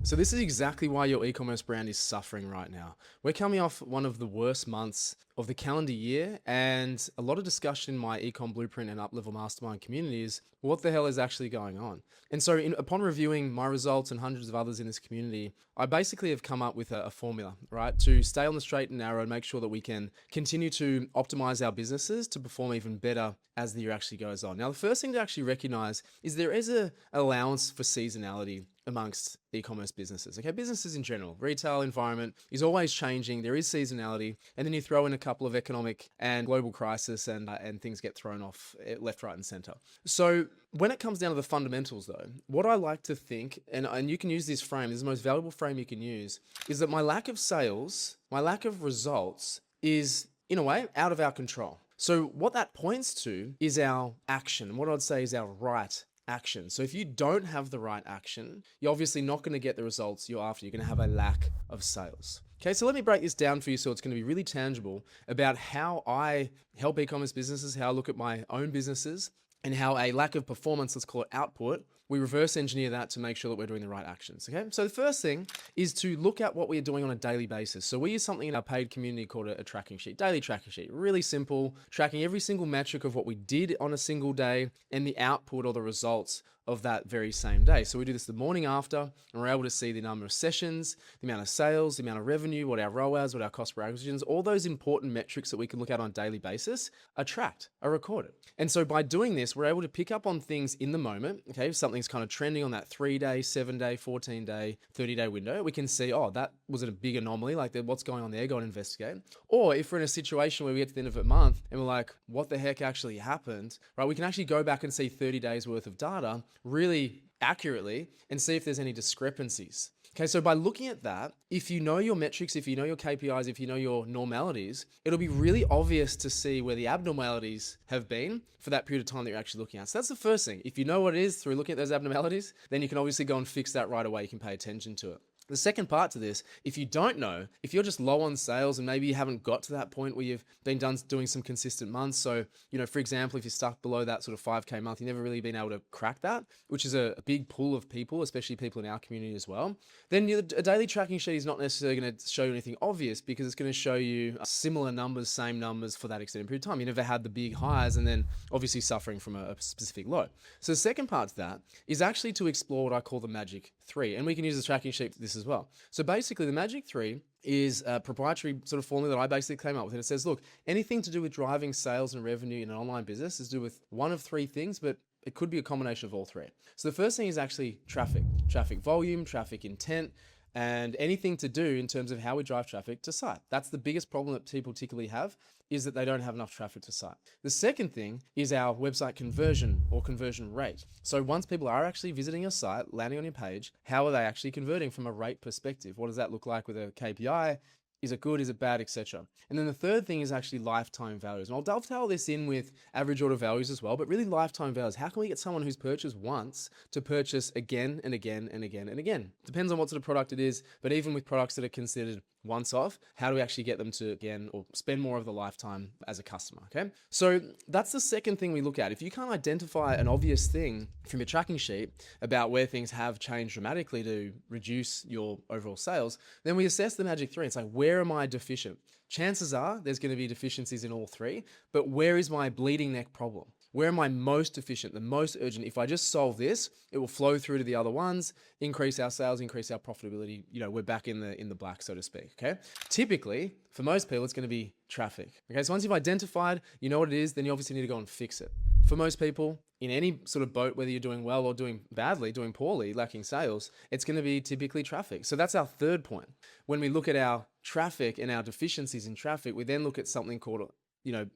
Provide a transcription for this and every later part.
So this is exactly why your e-commerce brand is suffering right now. We're coming off one of the worst months of the calendar year, and a lot of discussion in my Ecom Blueprint and Uplevel Mastermind community is what the hell is actually going on. And so upon reviewing my results and hundreds of others in this community, I basically have come up with a formula, right, to stay on the straight and narrow and make sure that we can continue to optimize our businesses to perform even better as the year actually goes on. Now, the first thing to actually recognize is there is an allowance for seasonality amongst e-commerce businesses. Okay, businesses in general, retail environment is always changing. There is seasonality, and then you throw in a couple of economic and global crisis, and things get thrown off left, right, and center. So when it comes down to the fundamentals, though, what I like to think, and you can use this frame, this is the most valuable frame you can use, is that my lack of sales, my lack of results is, in a way, out of our control. So what that points to is our action. What I'd say is our right action. So if you don't have the right action, you're obviously not going to get the results you're after. You're going to have a lack of sales. Okay, so let me break this down for you so it's going to be really tangible about how I help e-commerce businesses, how I look at my own businesses, and how a lack of performance, let's call it output, we reverse engineer that to make sure that we're doing the right actions. Okay, so the first thing is to look at what we're doing on a daily basis. So we use something in our paid community called a tracking sheet, daily tracking sheet. Really simple, tracking every single metric of what we did on a single day and the output or the results of that very same day. So we do this the morning after, and we're able to see the number of sessions, the amount of sales, the amount of revenue, what our ROAS, what our cost per acquisitions, all those important metrics that we can look at on a daily basis are tracked, are recorded. And so by doing this, we're able to pick up on things in the moment. Okay, if something's kind of trending on that 3-day, 7-day, 14-day, 30-day window, we can see, oh, that was a big anomaly, like what's going on there, go and investigate. Or if we're in a situation where we get to the end of a month and we're like, what the heck actually happened, right? We can actually go back and see 30 days worth of data really accurately and see if there's any discrepancies. Okay, so by looking at that, if you know your metrics, if you know your KPIs, if you know your normalities, it'll be really obvious to see where the abnormalities have been for that period of time that you're actually looking at. So that's the first thing. If you know what it is through looking at those abnormalities, then you can obviously go and fix that right away. You can pay attention to it. The second part to this, if you don't know, if you're just low on sales and maybe you haven't got to that point where you've been doing some consistent months. So, for example, if you're stuck below that sort of 5K month, you've never really been able to crack that, which is a big pool of people, especially people in our community as well. Then a daily tracking sheet is not necessarily going to show you anything obvious because it's going to show you similar numbers, same numbers for that extended period of time. You never had the big highs and then obviously suffering from a specific low. So the second part to that is actually to explore what I call the magic 3. And we can use the tracking sheet for this as well. So basically the magic 3 is a proprietary sort of formula that I basically came up with. And it says, look, anything to do with driving sales and revenue in an online business is to do with one of 3 things, but it could be a combination of all 3. So the first thing is actually traffic volume, traffic intent, and anything to do in terms of how we drive traffic to site. That's the biggest problem that people particularly have, is that they don't have enough traffic to site. The second thing is our website conversion or conversion rate. So once people are actually visiting your site, landing on your page, how are they actually converting from a rate perspective? What does that look like with a KPI? Is it good? Is it bad? Etc. And then the third thing is actually lifetime values. And I'll dovetail this in with average order values as well, but really lifetime values. How can we get someone who's purchased once to purchase again and again and again and again? Depends on what sort of product it is, but even with products that are considered once off, how do we actually get them to again or spend more of the lifetime as a customer? Okay, so that's the second thing we look at. If you can't identify an obvious thing from your tracking sheet about where things have changed dramatically to reduce your overall sales, then we assess the magic 3. It's like, where am I deficient? Chances are there's going to be deficiencies in all 3, but where is my bleeding neck problem? Where am I most efficient, the most urgent? If I just solve this, it will flow through to the other ones, increase our sales, increase our profitability. We're back in the black, so to speak. Okay. Typically, for most people, it's going to be traffic. Okay. So once you've identified, you know what it is, then you obviously need to go and fix it. For most people, in any sort of boat, whether you're doing well or doing badly, doing poorly, lacking sales, it's going to be typically traffic. So that's our third point. When we look at our traffic and our deficiencies in traffic, we then look at something called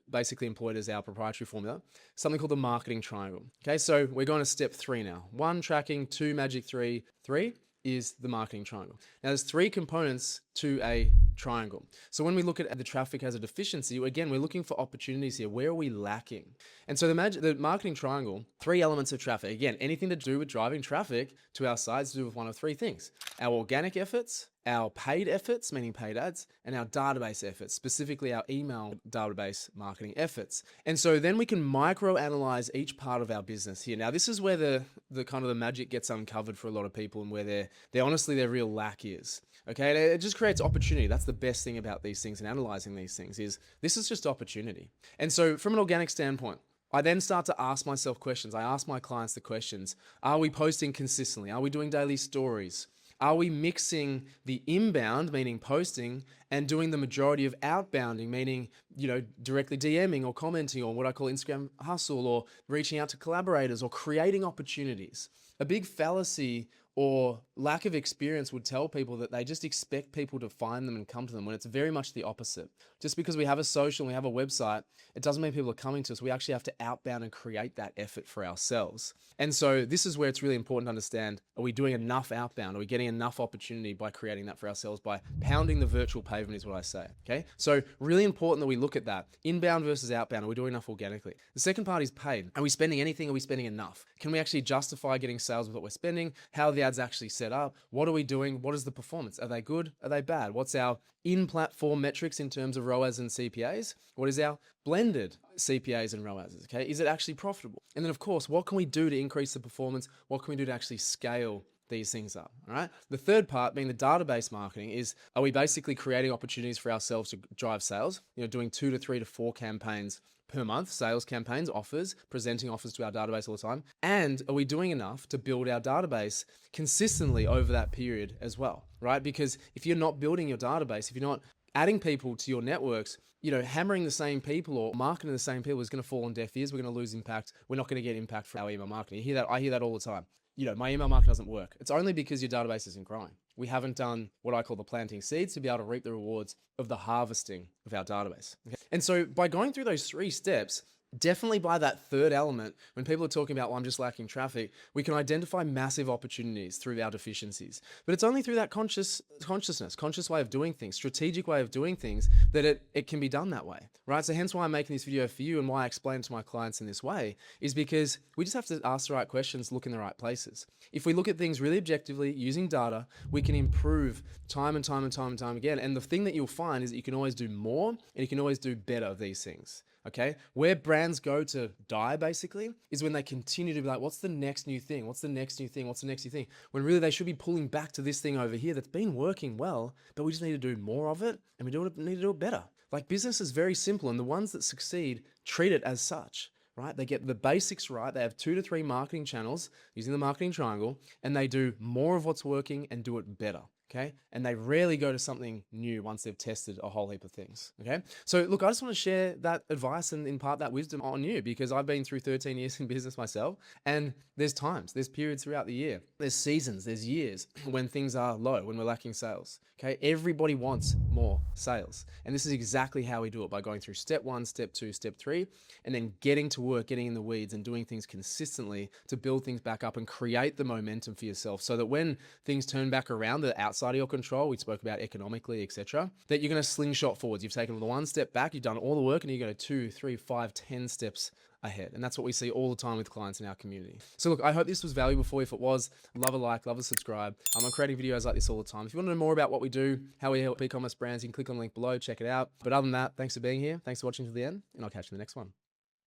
basically employed as our proprietary formula, something called the marketing triangle. Okay, so we're going to step 3 now. 1, tracking, 2, magic 3, 3 is the marketing triangle. Now there's 3 components to a triangle. So when we look at the traffic as a deficiency, again, we're looking for opportunities here. Where are we lacking? And so the marketing triangle, 3 elements of traffic. Again, anything to do with driving traffic to our sites to do with one of 3 things: our organic efforts, our paid efforts, meaning paid ads, and our database efforts, specifically our email database marketing efforts. And so then we can micro-analyze each part of our business here. Now, this is where the kind of the magic gets uncovered for a lot of people, and where they're honestly their real lack is. Okay, and it just creates opportunity. That's the best thing about these things and analyzing these things, is this is just opportunity. And so from an organic standpoint, I then start to ask myself questions. I ask my clients the questions: are we posting consistently? Are we doing daily stories? Are we mixing the inbound, meaning posting, and doing the majority of outbounding, meaning, directly DMing or commenting, or what I call Instagram hustle, or reaching out to collaborators, or creating opportunities? A big fallacy or lack of experience would tell people that they just expect people to find them and come to them, when it's very much the opposite. Just because we have a social and we have a website, it doesn't mean people are coming to us. We actually have to outbound and create that effort for ourselves. And so this is where it's really important to understand: are we doing enough outbound? Are we getting enough opportunity by creating that for ourselves, by pounding the virtual pavement, is what I say. Okay, so really important that we look at that. Inbound versus outbound. Are we doing enough organically? The second part is paid. Are we spending anything? Are we spending enough? Can we actually justify getting sales with what we're spending? How are the ads actually set up? What are we doing? What is the performance? Are they good? Are they bad? What's our in-platform metrics in terms of ROAS and CPAs? What is our blended CPAs and ROAS? Okay, is it actually profitable? And then, of course, what can we do to increase the performance? What can we do to actually scale these things up? All right. The third part, being the database marketing, is: are we basically creating opportunities for ourselves to drive sales? Doing 2 to 3 to 4 campaigns per month, sales campaigns, offers, presenting offers to our database all the time? And are we doing enough to build our database consistently over that period as well, right? Because if you're not building your database, if you're not adding people to your networks, hammering the same people or marketing the same people is going to fall on deaf ears. We're going to lose impact. We're not going to get impact from our email marketing. I hear that all the time. My email marketing doesn't work. It's only because your database isn't growing. We haven't done what I call the planting seeds to be able to reap the rewards of the harvesting of our database. Okay? And so by going through those 3 steps, definitely by that third element, when people are talking about, well, I'm just lacking traffic, we can identify massive opportunities through our deficiencies. But it's only through that conscious way of doing things, strategic way of doing things, that it can be done that way, right? So hence why I'm making this video for you, and why I explain to my clients in this way, is because we just have to ask the right questions, look in the right places. If we look at things really objectively using data, we can improve time and time and time and time again. And the thing that you'll find is that you can always do more, and you can always do better of these things. Okay, where brands go to die basically is when they continue to be like, what's the next new thing? What's the next new thing? What's the next new thing? When really they should be pulling back to this thing over here that's been working well, but we just need to do more of it, and we need to do it better. Like, business is very simple, and the ones that succeed treat it as such. Right? They get the basics right. They have 2 to 3 marketing channels using the marketing triangle, and they do more of what's working and do it better. Okay. And they rarely go to something new once they've tested a whole heap of things. Okay. So look, I just want to share that advice and impart that wisdom on you, because I've been through 13 years in business myself, and there's periods throughout the year. There's seasons, there's years when things are low, when we're lacking sales. Okay. Everybody wants more sales. And this is exactly how we do it, by going through step 1, step 2, step 3, and then getting to work, getting in the weeds and doing things consistently to build things back up and create the momentum for yourself, so that when things turn back around, the outside of your control, we spoke about economically, etc., that you're going to slingshot forwards. You've taken the 1 step back, you've done all the work, and you go 2, 3, 5, 10 steps ahead. And that's what we see all the time with clients in our community. So look, I hope this was valuable for you. If it was, love a like, love a subscribe. I'm creating videos like this all the time. If you want to know more about what we do, how we help e-commerce brands, you can click on the link below, check it out. But other than that, thanks for being here. Thanks for watching to the end, and I'll catch you in the next one.